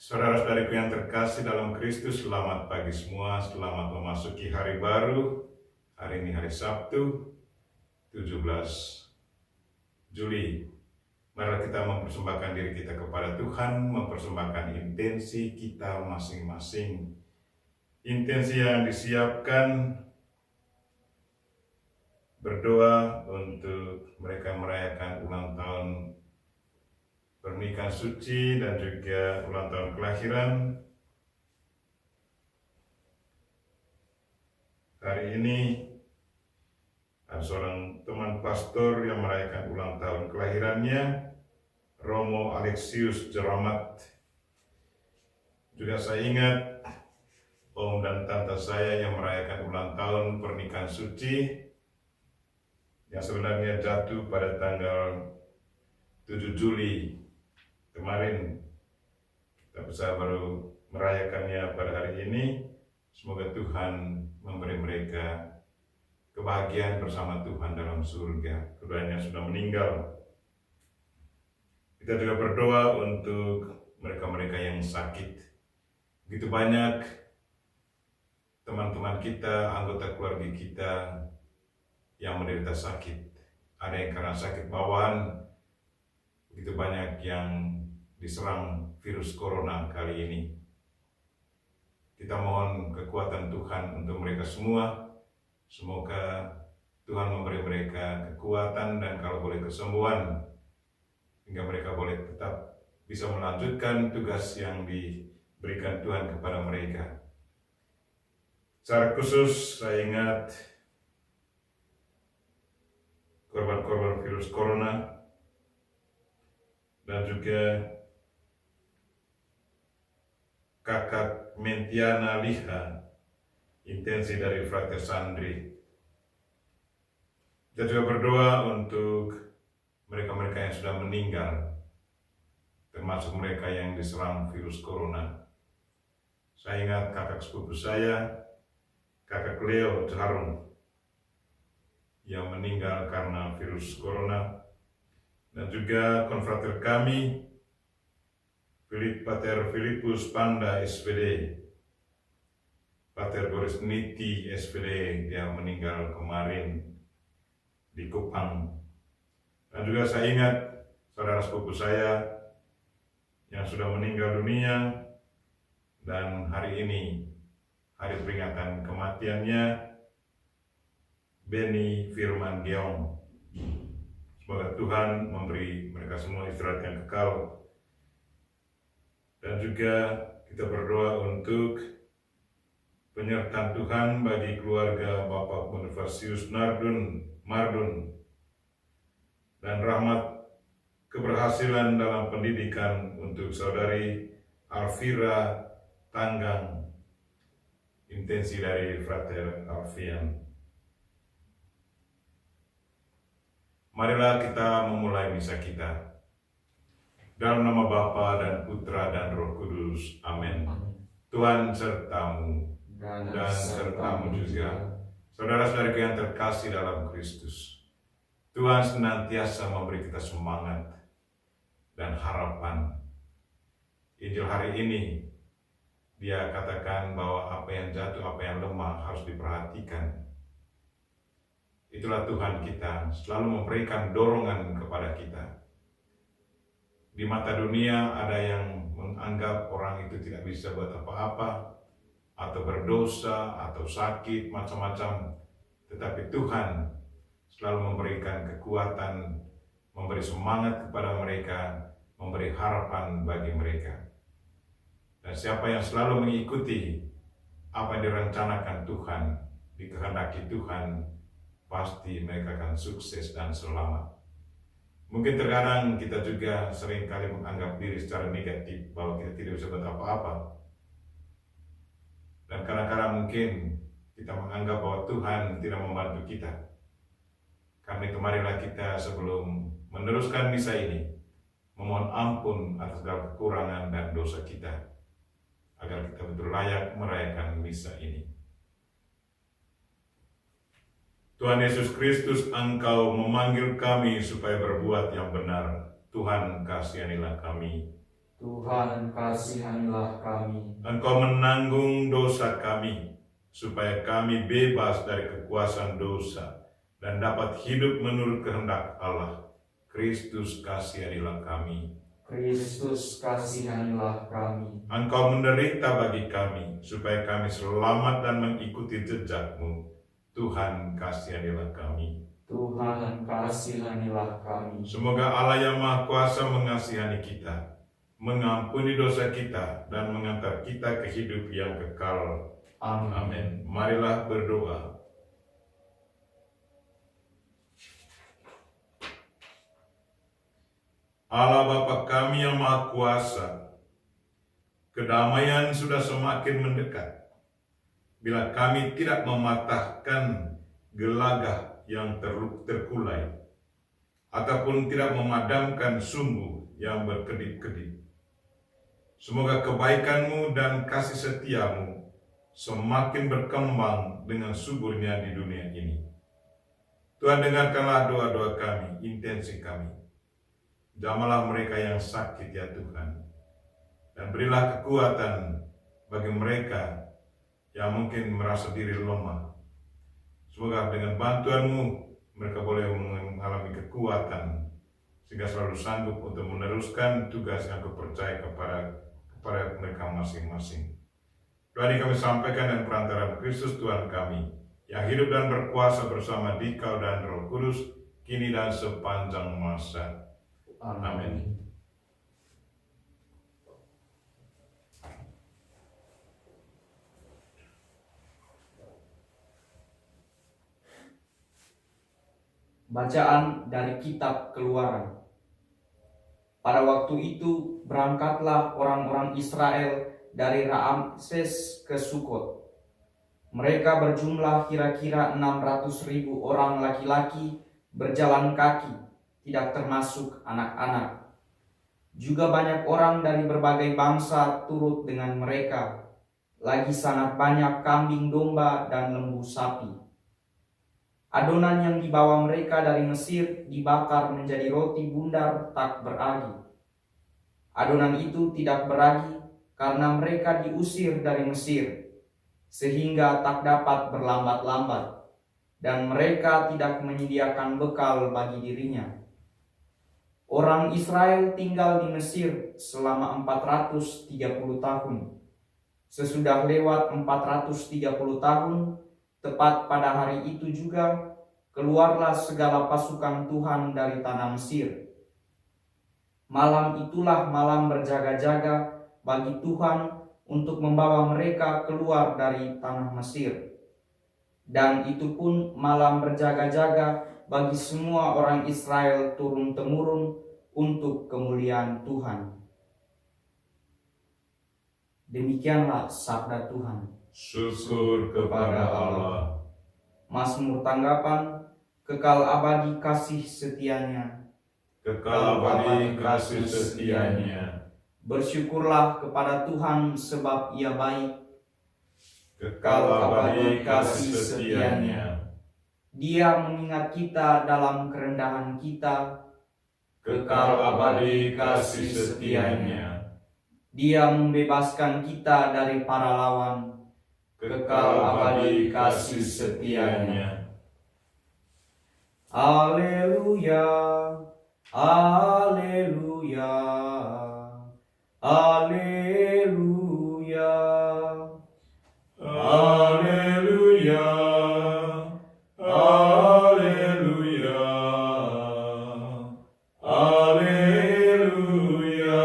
Saudara-saudariku yang terkasih dalam Kristus, selamat pagi semua, selamat memasuki hari baru. Hari ini hari Sabtu, 17 Juli. Mari kita mempersembahkan diri kita kepada Tuhan, mempersembahkan intensi kita masing-masing. Intensi yang disiapkan, berdoa untuk mereka merayakan ulang tahun pernikahan suci dan juga ulang tahun kelahiran. Hari ini ada seorang teman pastor yang merayakan ulang tahun kelahirannya, Romo Alexius Jeramat. Juga saya ingat om dan tante saya yang merayakan ulang tahun pernikahan suci yang sebenarnya jatuh pada tanggal 7 Juli kemarin. Tapi saya baru merayakannya pada hari ini. Semoga Tuhan memberi mereka kebahagiaan bersama Tuhan dalam surga. Keduanya sudah meninggal. Kita juga berdoa untuk mereka-mereka yang sakit. Begitu banyak teman-teman kita, anggota keluarga kita yang menderita sakit. Ada yang karena sakit bawaan, begitu banyak yang diserang virus corona kali ini. Kita mohon kekuatan Tuhan untuk mereka semua. Semoga Tuhan memberi mereka kekuatan dan kalau boleh kesembuhan, hingga mereka boleh tetap bisa melanjutkan tugas yang diberikan Tuhan kepada mereka. Secara khusus saya ingat korban-korban virus corona dan juga Kakak Mentiana Liha, intensi dari Frater Sandri. Kita juga berdoa untuk mereka-mereka yang sudah meninggal, termasuk mereka yang diserang virus corona. Saya ingat kakak sepupu saya, kakak Leo Harun, yang meninggal karena virus corona, dan juga konfrater kami, Pater Filipus Panda SPD, Pater Boris Niti SPD yang meninggal kemarin di Kupang. Dan juga saya ingat saudara sepupu saya yang sudah meninggal dunia, dan hari ini hari peringatan kematiannya, Beni Firman Giong. Semoga Tuhan memberi mereka semua istirahat yang kekal. Dan juga kita berdoa untuk penyertaan Tuhan bagi keluarga Bapak Bonifasius Mardun dan rahmat keberhasilan dalam pendidikan untuk saudari Alvira Tanggang, intensi dari Frater Alfian. Marilah kita memulai misa kita. Dalam nama Bapa dan Putra dan Roh Kudus. Amin. Tuhan sertamu dan sertamu juga, saudara-saudariku yang terkasih dalam Kristus. Tuhan senantiasa memberi kita semangat dan harapan. Injil hari ini, dia katakan bahwa apa yang jatuh, apa yang lemah harus diperhatikan. Itulah Tuhan kita, selalu memberikan dorongan kepada kita. Di mata dunia ada yang menganggap orang itu tidak bisa buat apa-apa, atau berdosa, atau sakit, macam-macam. Tetapi Tuhan selalu memberikan kekuatan, memberi semangat kepada mereka, memberi harapan bagi mereka. Dan siapa yang selalu mengikuti apa yang direncanakan Tuhan, dikehendaki Tuhan, pasti mereka akan sukses dan selamat. Mungkin terkadang kita juga seringkali menganggap diri secara negatif bahwa kita tidak bisa buat apa-apa. Dan kadang-kadang mungkin kita menganggap bahwa Tuhan tidak membantu kita. Karena itu marilah kita sebelum meneruskan misa ini memohon ampun atas segala kekurangan dan dosa kita, agar kita betul layak merayakan misa ini. Tuhan Yesus Kristus, Engkau memanggil kami supaya berbuat yang benar. Tuhan, kasihanilah kami. Tuhan, kasihanilah kami. Engkau menanggung dosa kami, supaya kami bebas dari kekuasaan dosa dan dapat hidup menurut kehendak Allah. Kristus, kasihanilah kami. Kristus, kasihanilah kami. Engkau menderita bagi kami, supaya kami selamat dan mengikuti jejak-Mu. Tuhan, kasihanilah kami. Tuhan, kasihanilah kami. Semoga Allah yang Maha Kuasa mengasihani kita, mengampuni dosa kita, dan mengantar kita ke hidup yang kekal. Amin. Amin. Marilah berdoa. Allah Bapa kami yang Maha Kuasa, kedamaian sudah semakin mendekat. Bila kami tidak mematahkan gelagah yang terkulai, ataupun tidak memadamkan sumbu yang berkedip-kedip. Semoga kebaikan-Mu dan kasih setia-Mu semakin berkembang dengan suburnya di dunia ini. Tuhan, dengarkanlah doa-doa kami, intensi kami. Jamalah mereka yang sakit ya Tuhan, dan berilah kekuatan bagi mereka yang mungkin merasa diri lemah. Semoga dengan bantuan-Mu mereka boleh mengalami kekuatan, sehingga selalu sanggup untuk meneruskan tugas yang Kau percaya kepada mereka masing-masing. Doa ini kami sampaikan dengan perantaraan Kristus Tuhan kami, yang hidup dan berkuasa bersama Dikau dan Roh Kudus, kini dan sepanjang masa. Amin. Bacaan dari Kitab Keluaran. Pada waktu itu berangkatlah orang-orang Israel dari Ramses ke Sukot. Mereka berjumlah kira-kira 600.000 orang laki-laki berjalan kaki, tidak termasuk anak-anak. Juga banyak orang dari berbagai bangsa turut dengan mereka. Lagi sangat banyak kambing domba dan lembu sapi. Adonan yang dibawa mereka dari Mesir dibakar menjadi roti bundar tak beragi. Adonan itu tidak beragi karena mereka diusir dari Mesir, sehingga tak dapat berlambat-lambat, dan mereka tidak menyediakan bekal bagi dirinya. Orang Israel tinggal di Mesir selama 430 tahun. Sesudah lewat 430 tahun, tepat pada hari itu juga, keluarlah segala pasukan Tuhan dari tanah Mesir. Malam itulah malam berjaga-jaga bagi Tuhan untuk membawa mereka keluar dari tanah Mesir. Dan itu pun malam berjaga-jaga bagi semua orang Israel turun-temurun untuk kemuliaan Tuhan. Demikianlah sabda Tuhan. Syukur kepada Allah. Mazmur tanggapan, kekal abadi kasih setianya. Kekal abadi kasih setianya. Bersyukurlah kepada Tuhan sebab Ia baik. Kekal abadi kasih setianya. Dia mengingat kita dalam kerendahan kita. Kekal abadi kasih setianya. Dia membebaskan kita dari para lawan. Kekal abadi kasih setianya. Haleluya, haleluya, haleluya, Haleluya, haleluya, haleluya.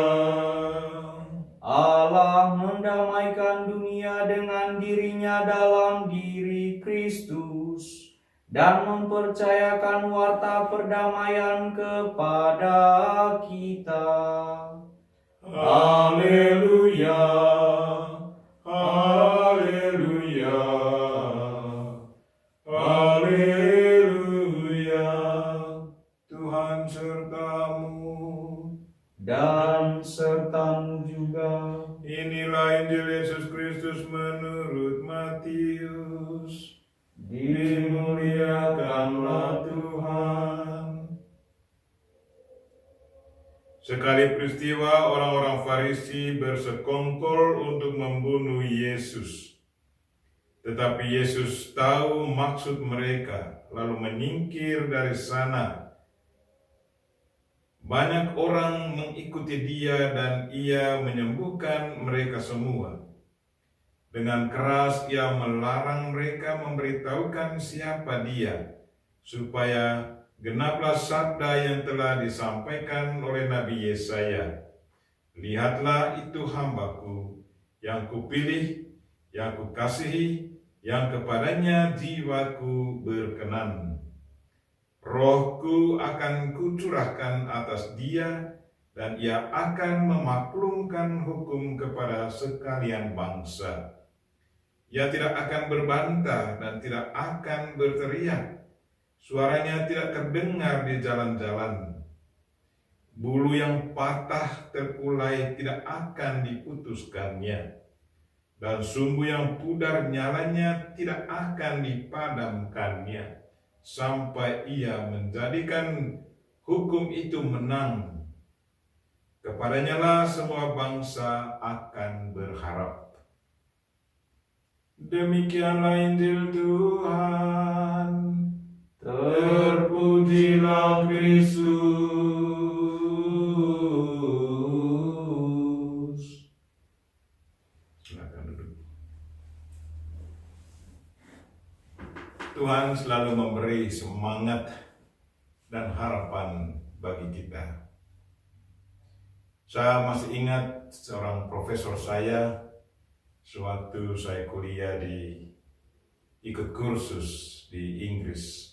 Allah mendamaikan dunia dengan dirinya dalam diri Kristus dan mempercayakan warta perdamaian kepada kita. Haleluya, haleluya, haleluya. Tuhan sertamu. Dan sertamu juga. Inilah Injil Yesus Kristus menurut Matius. Dimuliakanlah Tuhan. Sekali peristiwa orang-orang Farisi bersekongkol untuk membunuh Yesus. Tetapi Yesus tahu maksud mereka, lalu menyingkir dari sana. Banyak orang mengikuti dia dan ia menyembuhkan mereka semua. Dengan keras ia melarang mereka memberitahukan siapa dia, supaya genaplah sabda yang telah disampaikan oleh Nabi Yesaya. Lihatlah itu hambaku, yang kupilih, yang kukasihi, yang kepadanya jiwaku berkenan. Rohku akan kucurahkan atas dia, dan ia akan memaklumkan hukum kepada sekalian bangsa. Ia tidak akan berbantah dan tidak akan berteriak. Suaranya tidak terdengar di jalan-jalan. Bulu yang patah terkulai tidak akan diputuskannya, dan sumbu yang pudar nyalanya tidak akan dipadamkannya, sampai ia menjadikan hukum itu menang. Kepadanya lah semua bangsa akan berharap. Demikianlah Injil Tuhan. Terpujilah Kristus. Silakan duduk. Tuhan selalu memberi semangat dan harapan bagi kita. Saya masih ingat seorang profesor saya sewaktu saya kuliah ikut kursus di Inggris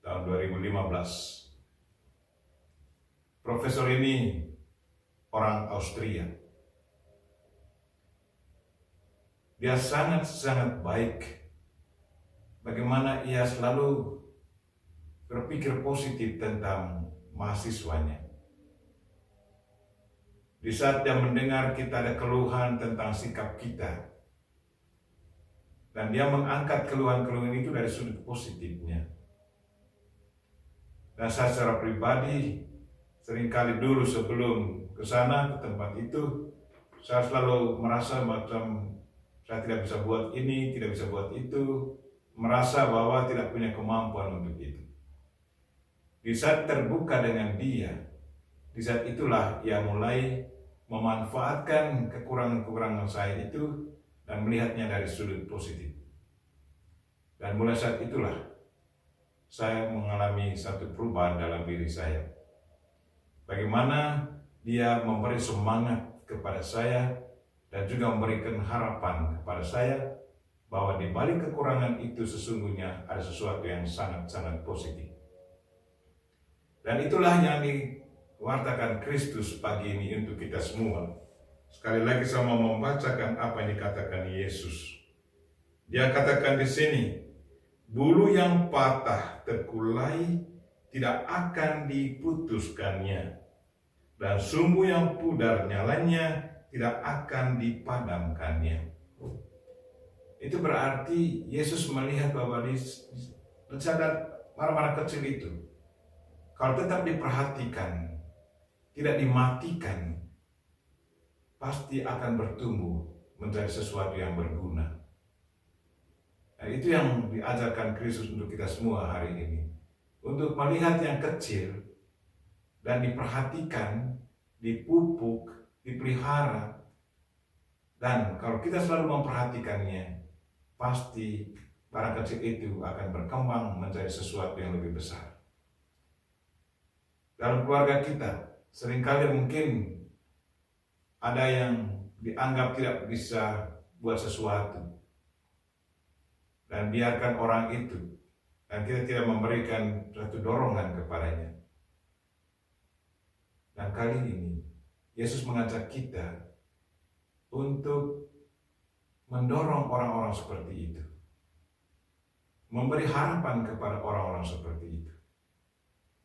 tahun 2015. Profesor ini orang Austria. Dia sangat baik. Bagaimana ia selalu berpikir positif tentang mahasiswanya. Di saat dia mendengar kita ada keluhan tentang sikap kita, dan dia mengangkat keluhan-keluhan itu dari sudut positifnya. Dan saya secara pribadi, seringkali dulu sebelum ke sana, ke tempat itu, saya selalu merasa macam saya tidak bisa buat ini, tidak bisa buat itu, merasa bahwa tidak punya kemampuan untuk itu. Di saat terbuka dengan dia, di saat itulah ia mulai memanfaatkan kekurangan-kekurangan saya itu dan melihatnya dari sudut positif. Dan mulai saat itulah saya mengalami satu perubahan dalam diri saya. Bagaimana dia memberi semangat kepada saya dan juga memberikan harapan kepada saya bahwa di balik kekurangan itu sesungguhnya ada sesuatu yang sangat-sangat positif. Dan itulah yang diwartakan Kristus pagi ini untuk kita semua. Sekali lagi saya mau membacakan apa yang dikatakan Yesus. Dia katakan di sini, bulu yang patah terkulai tidak akan diputuskannya, dan sumbu yang pudar nyalanya tidak akan dipadamkannya. Itu berarti Yesus melihat bahwa di saat orang-orang kecil itu, kalau tetap diperhatikan, tidak dimatikan, pasti akan bertumbuh menjadi sesuatu yang berguna. Nah, itu yang diajarkan Kristus untuk kita semua hari ini. Untuk melihat yang kecil dan diperhatikan, dipupuk, dipelihara. Dan kalau kita selalu memperhatikannya, pasti barang kecil itu akan berkembang menjadi sesuatu yang lebih besar. Dalam keluarga kita, seringkali mungkin ada yang dianggap tidak bisa buat sesuatu. Dan biarkan orang itu, dan kita tidak memberikan suatu dorongan kepadanya. Dan kali ini, Yesus mengajak kita untuk mendorong orang-orang seperti itu. Memberi harapan kepada orang-orang seperti itu.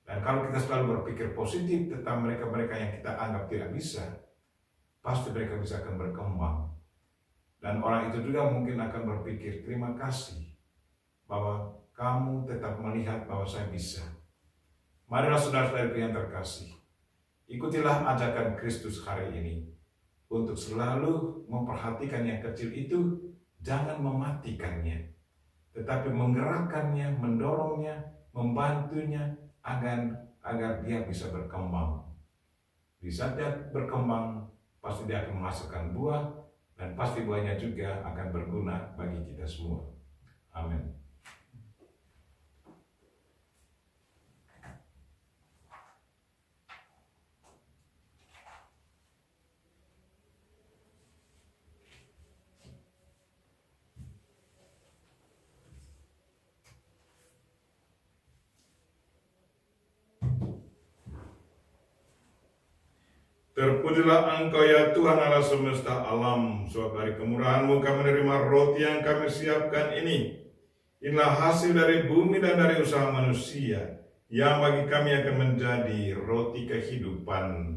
Dan kalau kita selalu berpikir positif tentang mereka-mereka yang kita anggap tidak bisa, pasti mereka bisa akan berkembang. Dan orang itu juga mungkin akan berpikir, terima kasih bahwa kamu tetap melihat bahwa saya bisa. Marilah saudara-saudara yang terkasih, Ikutilah ajakan Kristus hari ini untuk selalu memperhatikan yang kecil itu, jangan mematikannya, tetapi menggerakkannya, mendorongnya, membantunya agar dia bisa berkembang. Di saat dia berkembang, pasti dia akan menghasilkan buah, dan pasti buahnya juga akan berguna bagi kita semua. Amin. Terpujilah Engkau ya Tuhan Allah semesta alam, sebab dari kemurahan-Mu kami menerima roti yang kami siapkan ini. Inilah hasil dari bumi dan dari usaha manusia, yang bagi kami akan menjadi roti kehidupan.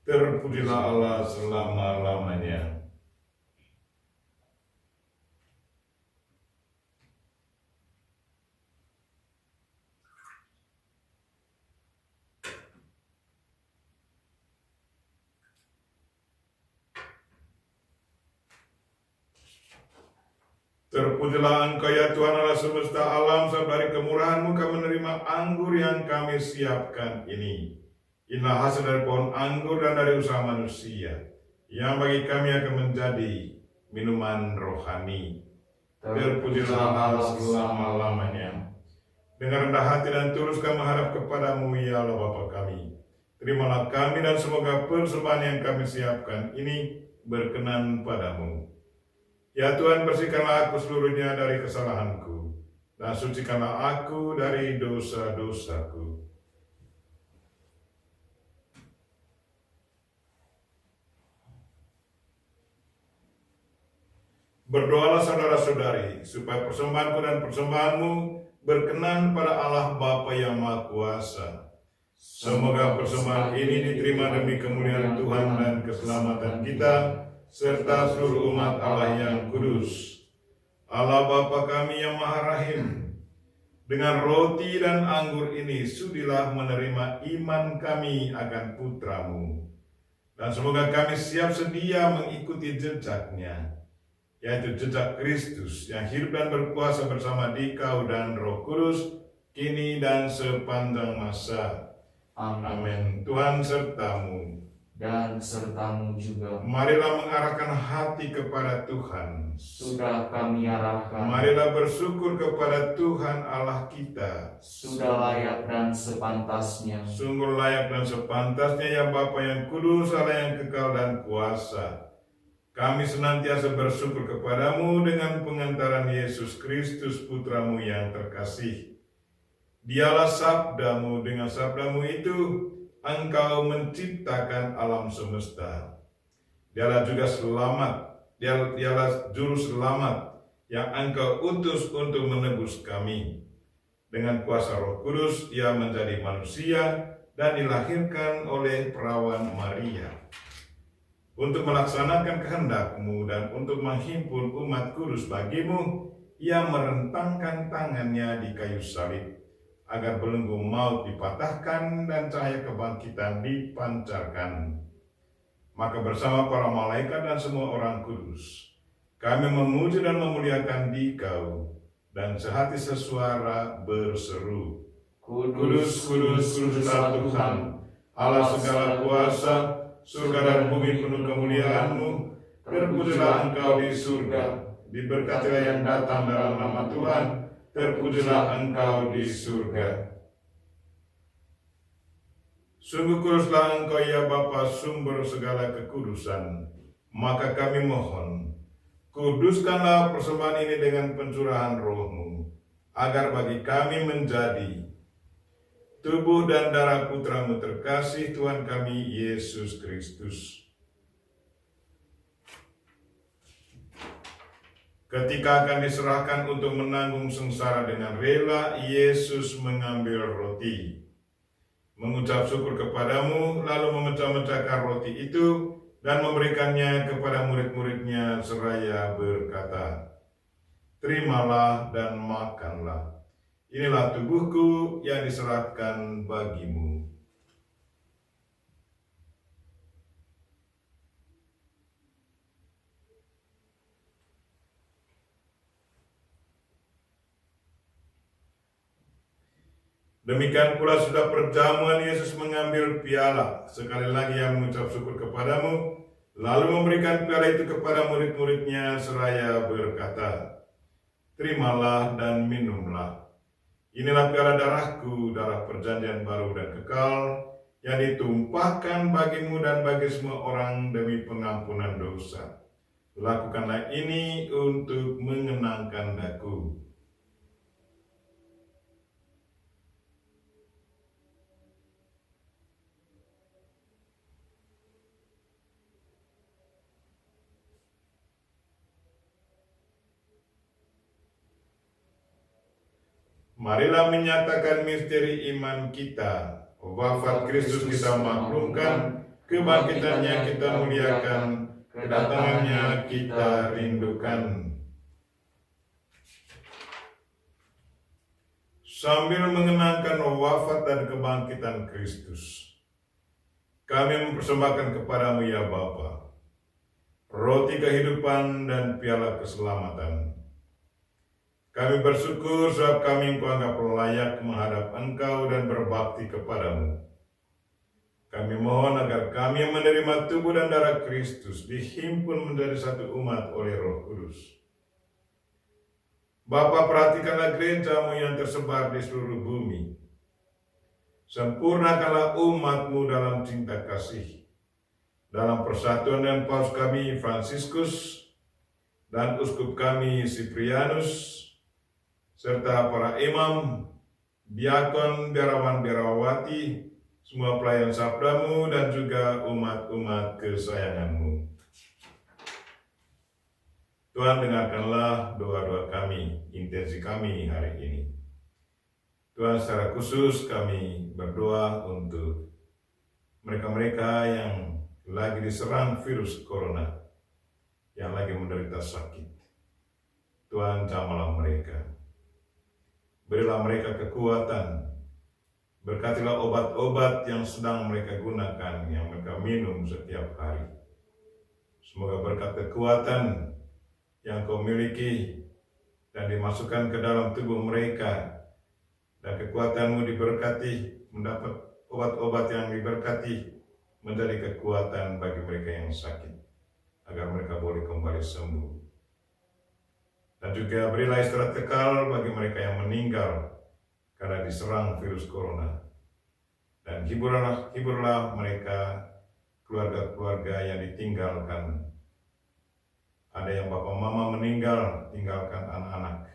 Terpujilah Allah selama-lamanya. Terpujilah Engkau ya Tuhan Allah semesta alam, sebab dari kemurahan-Mu kami menerima anggur yang kami siapkan ini. Inilah hasil dari pohon anggur dan dari usaha manusia, yang bagi kami akan menjadi minuman rohani. Terpujilah Allah selama-lamanya. Dengan rendah hati dan tulus kami menghadap kepadamu ya Allah Bapa kami. Terimalah kami dan semoga persembahan yang kami siapkan ini berkenan padamu. Ya Tuhan, bersihkanlah aku seluruhnya dari kesalahanku, dan sucikanlah aku dari dosa-dosaku. Berdoalah saudara-saudari, supaya persembahanku dan persembahanmu berkenan pada Allah Bapa yang Maha Kuasa. Semoga persembahan ini diterima demi kemuliaan Tuhan dan keselamatan kita, serta seluruh umat Allah yang kudus. Allah Bapa kami yang Maha Rahim, dengan roti dan anggur ini sudilah menerima iman kami akan Putra-Mu, dan semoga kami siap sedia mengikuti jejaknya, yaitu jejak Kristus yang hidup dan berkuasa bersama Dikau dan Roh Kudus, kini dan sepanjang masa. Amin. Tuhan sertamu, dan sertamu juga. Marilah mengarahkan hati kepada Tuhan. Sudah kami arahkan. Marilah bersyukur kepada Tuhan Allah kita. Sudah layak dan sepantasnya. Sungguh layak dan sepantasnya ya Bapa yang kudus, Allah yang kekal dan kuasa. Kami senantiasa bersyukur kepadamu dengan pengantaran Yesus Kristus Putra-Mu yang terkasih. Dialah sabdamu, dengan sabdamu itu Engkau menciptakan alam semesta. Dialah juga selamat, dialah juru selamat yang Engkau utus untuk menebus kami. Dengan kuasa Roh Kudus, Ia menjadi manusia dan dilahirkan oleh perawan Maria. Untuk melaksanakan kehendak-Mu dan untuk menghimpun umat kudus bagi-Mu, Ia merentangkan tangannya di kayu salib, agar belenggu maut dipatahkan dan cahaya kebangkitan dipancarkan. Maka bersama para malaikat dan semua orang kudus, kami memuji dan memuliakan Dikau, dan sehati sesuara berseru, Kudus, kudus, kuduslah Tuhan, Allah segala kuasa, surga dan bumi penuh kemuliaan-Mu. Terpujilah Engkau di surga, diberkatilah yang datang dalam nama Tuhan. Terpujilah Engkau di surga. Sungguh kuduslah Engkau ya Bapa, sumber segala kekudusan. Maka kami mohon, kuduskanlah persembahan ini dengan pencurahan Roh-Mu, agar bagi kami menjadi tubuh dan darah Putra-Mu terkasih, Tuhan kami Yesus Kristus. Ketika akan diserahkan untuk menanggung sengsara dengan rela, Yesus mengambil roti, mengucap syukur kepadamu, lalu memecah-mecahkan roti itu dan memberikannya kepada murid-muridnya seraya berkata, Terimalah dan makanlah. Inilah tubuhku yang diserahkan bagimu. Demikian pula sudah perjamuan Yesus mengambil piala, sekali lagi ia mengucap syukur kepadamu, lalu memberikan piala itu kepada murid-muridnya seraya berkata, "Terimalah dan minumlah. Inilah piala darahku, darah perjanjian baru dan kekal, yang ditumpahkan bagimu dan bagi semua orang demi pengampunan dosa. Lakukanlah ini untuk mengenangkan aku." Marilah menyatakan misteri iman kita. Wafat Kristus kita maklumkan, kebangkitannya kita muliakan, kedatangannya kita rindukan. Sambil mengenangkan wafat dan kebangkitan Kristus, kami mempersembahkan kepadamu ya Bapa, roti kehidupan dan piala keselamatan. Kami bersyukur sebab kami Engkau anggap layak menghadap Engkau dan berbakti kepadamu. Kami mohon agar kami yang menerima tubuh dan darah Kristus dihimpun menjadi satu umat oleh Roh Kudus. Bapa, perhatikanlah gereja-Mu yang tersebar di seluruh bumi. Sempurnakanlah umat-Mu dalam cinta kasih, dalam persatuan dengan Paus kami Fransiskus dan Uskup kami Siprianus, serta para imam, diakon, biarawan-biarawati, semua pelayan sabda-Mu dan juga umat-umat kesayangan-Mu. Tuhan, dengarkanlah doa-doa kami, intensi kami hari ini. Tuhan, secara khusus kami berdoa untuk mereka-mereka yang lagi diserang virus corona, yang lagi menderita sakit. Tuhan, jamahlah mereka. Berilah mereka kekuatan. Berkatilah obat-obat yang sedang mereka gunakan, yang mereka minum setiap hari. Semoga berkat kekuatan yang Kau miliki dan dimasukkan ke dalam tubuh mereka, dan kekuatan-Mu diberkati, mendapat obat-obat yang diberkati, menjadi kekuatan bagi mereka yang sakit, agar mereka boleh kembali sembuh. Dan juga berilah istirahat kekal bagi mereka yang meninggal karena diserang virus corona. Dan hiburlah mereka, keluarga-keluarga yang ditinggalkan. Ada yang bapak mama meninggal, tinggalkan anak-anak.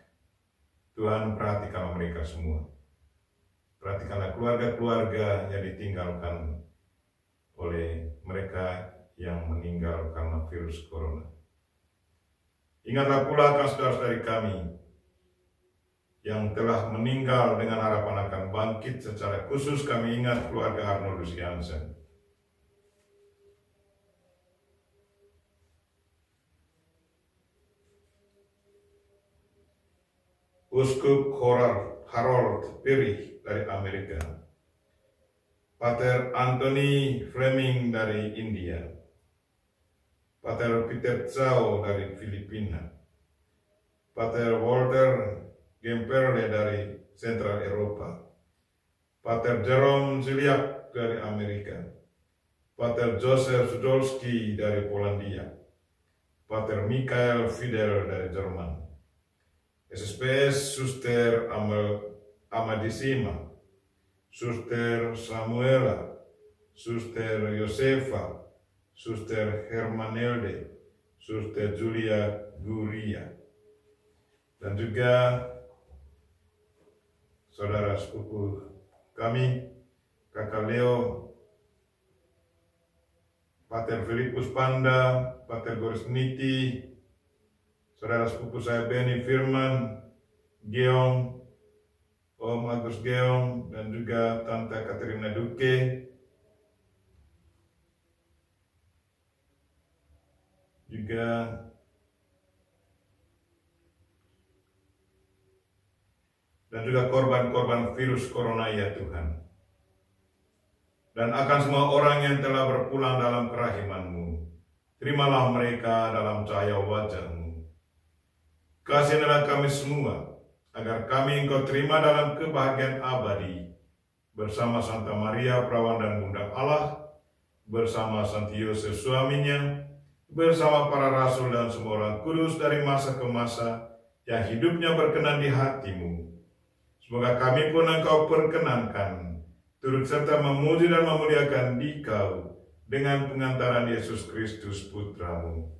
Tuhan, perhatikanlah mereka semua. Perhatikanlah keluarga-keluarga yang ditinggalkan oleh mereka yang meninggal karena virus corona. Ingatlah pula akan saudara-saudari kami yang telah meninggal dengan harapan akan bangkit. Secara khusus kami ingat keluarga Arnoldus Jansen. Uskup Harold Pirih dari Amerika. Pater Anthony Fleming dari India. Pater Peter Tsao dari Filipina, Pater Walter Gemperle dari Central Eropa, Pater Jerome Ziliak dari Amerika, Pater Joseph Sudolski dari Polandia, Pater Michael Fidel dari Jerman, SSPS Suster Amadisima, Suster Samuela, Suster Josefa, Suster Hermanelde, Suster Julia Guria, dan juga saudara sepupu kami, Kakak Leo, Pater Filipus Panda, Pater Goris Niti, saudara sepupu saya Benny Firman, Geong, Om Agus Geong, dan juga Tante Katerina Duke, dan juga korban-korban virus corona ya Tuhan. Dan akan semua orang yang telah berpulang dalam kerahiman-Mu, terimalah mereka dalam cahaya wajah-Mu. Kasihilah kami semua, agar kami Engkau terima dalam kebahagiaan abadi bersama Santa Maria Perawan dan Bunda Allah, bersama Santi Yosef suaminya, bersama para rasul dan semua orang kudus dari masa ke masa yang hidupnya berkenan di hatimu. Semoga kami pun Engkau perkenankan, turut serta memuji dan memuliakan Dikau dengan pengantaran Yesus Kristus Putramu.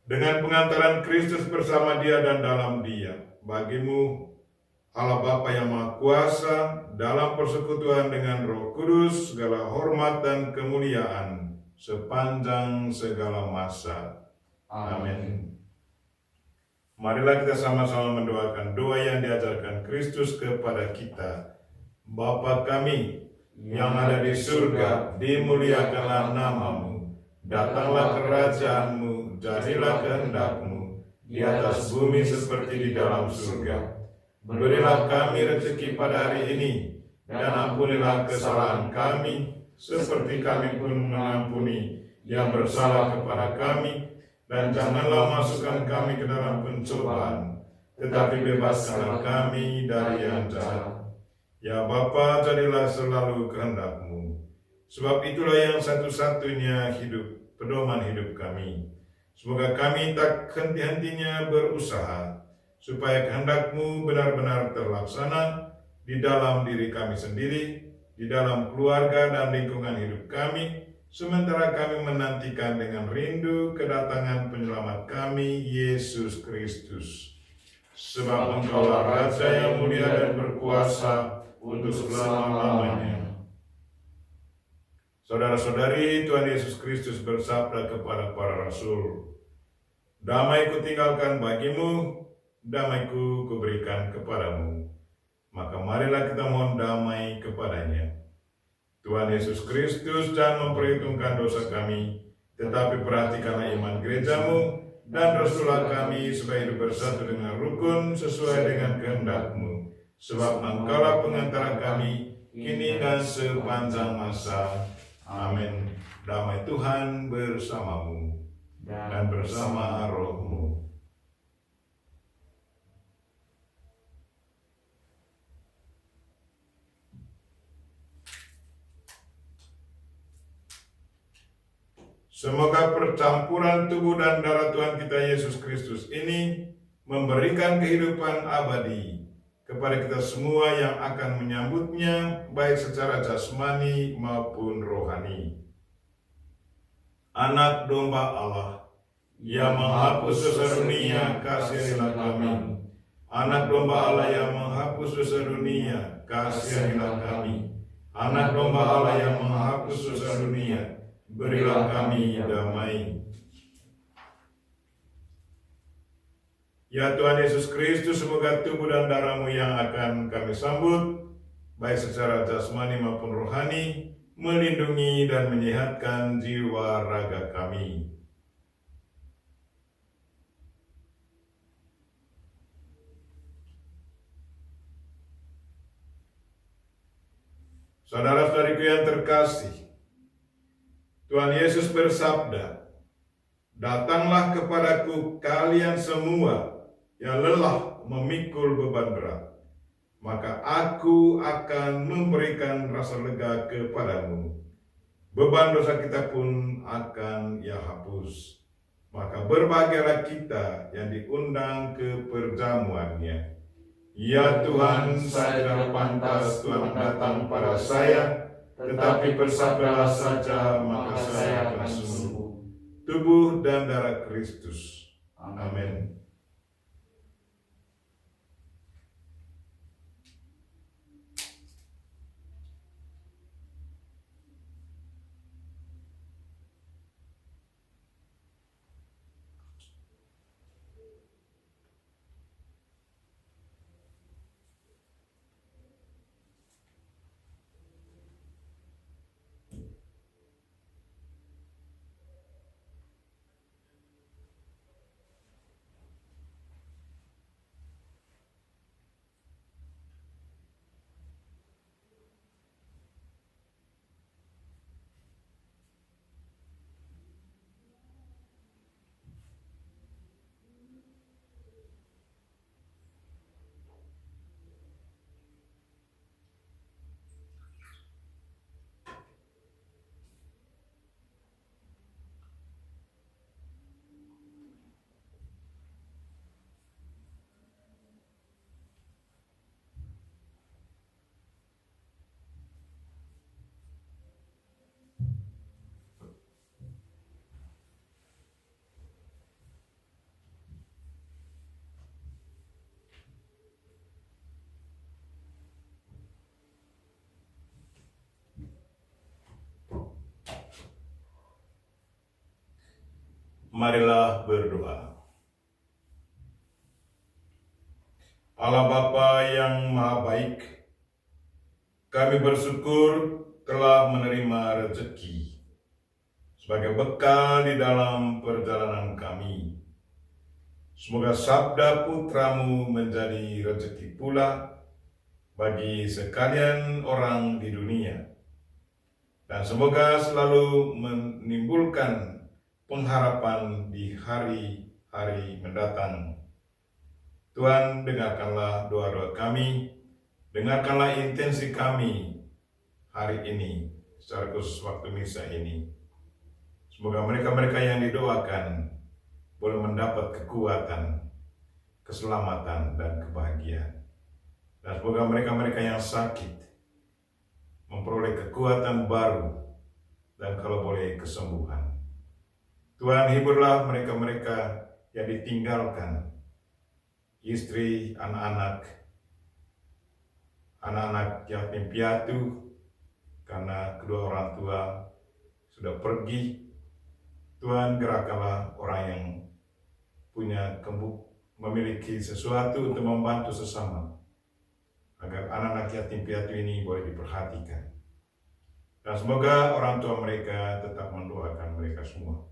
Dengan pengantaran Kristus bersama Dia dan dalam Dia, bagimu Allah Bapa yang Maha Kuasa, dalam persekutuan dengan Roh Kudus, segala hormat dan kemuliaan sepanjang segala masa. Amin. Marilah kita sama-sama mendoakan doa yang diajarkan Kristus kepada kita. Bapa kami yang ada di surga, dimuliakanlah namamu. Datanglah kerajaanmu, jadilah kehendak-Mu di atas bumi seperti di dalam surga. Berilah kami rezeki pada hari ini, dan ampunilah kesalahan kami, seperti kami pun mengampuni yang bersalah kepada kami. Dan janganlah masukkan kami ke dalam pencobaan, tetapi bebaskanlah kami dari yang jahat. Ya Bapa, jadilah selalu kehendak-Mu. Sebab itulah yang satu-satunya hidup, pedoman hidup kami. Semoga kami tak henti-hentinya berusaha, supaya kehendak-Mu benar-benar terlaksana di dalam diri kami sendiri, di dalam keluarga dan lingkungan hidup kami, sementara kami menantikan dengan rindu kedatangan penyelamat kami, Yesus Kristus. Sebab Engkaulah Raja yang mulia dan berkuasa untuk selama-lamanya. Saudara-saudari, Tuhan Yesus Kristus bersabda kepada para rasul, "Damai kutinggalkan bagimu, damai-Ku kuberikan kepadamu." Maka marilah kita mohon damai kepadanya. Tuhan Yesus Kristus, jangan memperhitungkan dosa kami, tetapi perhatikanlah iman gereja-Mu, dan restulah kami supaya hidup bersatu dengan rukun sesuai dengan kehendak-Mu. Sebab Engkaulah pengantara kami, kini dan sepanjang masa. Amin. Damai Tuhan bersamamu, dan bersama roh-Mu. Semoga percampuran tubuh dan darah Tuhan kita Yesus Kristus ini memberikan kehidupan abadi kepada kita semua yang akan menyambutnya, baik secara jasmani maupun rohani. Anak domba Allah, yang menghapus dosa dunia, kasihilah kami. Anak domba Allah yang menghapus dosa dunia, kasihilah kami. Anak domba Allah yang menghapus dosa dunia, berilah kami damai. Ya Tuhan Yesus Kristus, semoga tubuh dan darah-Mu yang akan kami sambut, baik secara jasmani maupun rohani, melindungi dan menyehatkan jiwa raga kami. Saudara-saudariku yang terkasih, Tuhan Yesus bersabda, "Datanglah kepadaku kalian semua yang lelah memikul beban berat, maka Aku akan memberikan rasa lega kepadamu. Beban dosa kita pun akan Ia hapus. Maka berbahagialah kita yang diundang ke perjamuannya." Ya Tuhan, saya tidak pantas Tuhan datang pada saya, tetapi bersabdalah saja, maka saya akan sembuh. Tubuh dan darah Kristus. Amin. Marilah berdoa. Allah Bapa yang Maha Baik, kami bersyukur telah menerima rezeki sebagai bekal di dalam perjalanan kami. Semoga sabda putra-Mu menjadi rezeki pula bagi sekalian orang di dunia. Dan semoga selalu menimbulkan pengharapan di hari-hari mendatang. Tuhan, dengarkanlah doa-doa kami, dengarkanlah intensi kami hari ini, secara khusus waktu misa ini. Semoga mereka-mereka yang didoakan boleh mendapat kekuatan, keselamatan, dan kebahagiaan. Dan semoga mereka-mereka yang sakit memperoleh kekuatan baru, dan kalau boleh kesembuhan. Tuhan, hiburlah mereka-mereka yang ditinggalkan, istri, anak-anak yatim piatu, karena kedua orang tua sudah pergi. Tuhan, gerakkanlah orang yang memiliki sesuatu untuk membantu sesama, agar anak-anak yatim piatu ini boleh diperhatikan. Dan semoga orang tua mereka tetap mendoakan mereka semua.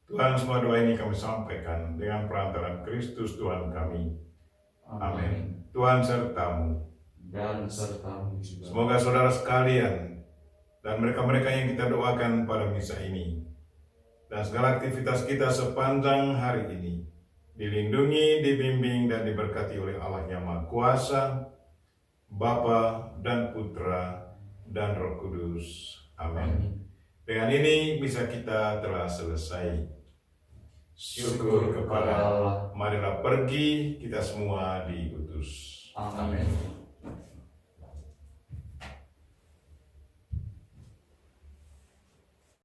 Tuhan, semua doa ini kami sampaikan dengan perantaraan Kristus Tuhan kami. Amin. Tuhan sertamu. Dan sertamu juga. Semoga saudara sekalian dan mereka-mereka yang kita doakan pada misa ini dan segala aktivitas kita sepanjang hari ini dilindungi, dibimbing, dan diberkati oleh Allah yang Maha Kuasa, Bapa dan Putra dan Roh Kudus. Amin. Dengan ini misa kita telah selesai. Syukur kepada Allah. Marilah pergi kita semua diutus. Amin.